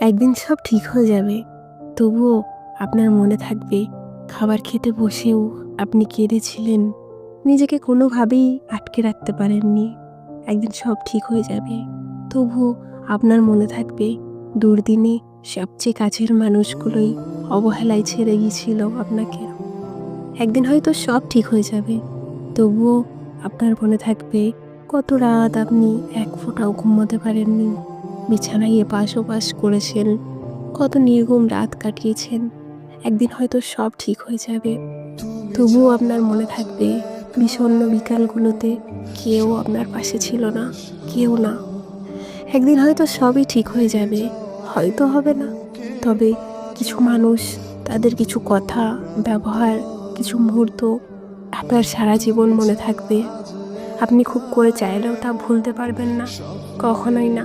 একদিন সব ঠিক হয়ে যাবে, তবুও আপনার মনে থাকবে খাবার খেতে বসেও আপনি কেঁদেছিলেন, নিজেকে কোনোভাবেই আটকে রাখতে পারেননি। একদিন সব ঠিক হয়ে যাবে, তবুও আপনার মনে থাকবে দুর্দিনে সবচেয়ে কাছের মানুষগুলোই অবহেলায় ছেড়ে গিয়েছিল আপনাকে। একদিন হয়তো সব ঠিক হয়ে যাবে, তবুও আপনার মনে থাকবে কত রাত আপনি এক ফোঁটাও ঘুমোতে পারেননি, বিছানায় এপাশ ওপাশ করেছেন, কত নির্ঘুম রাত কাটিয়েছেন। একদিন হয়তো সব ঠিক হয়ে যাবে, তবুও আপনার মনে থাকবে বিষণ্ণ বিকালগুলোতে কেউ আপনার পাশে ছিল না, কেউ না। একদিন হয়তো সবই ঠিক হয়ে যাবে, হয়তো হবে না, তবে কিছু মানুষ, তাদের কিছু কথা, ব্যবহার, কিছু মুহূর্ত আপনার সারা জীবন মনে থাকবে। আপনি খুব করে চাইলেও তা ভুলতে পারবেন না, কখনোই না।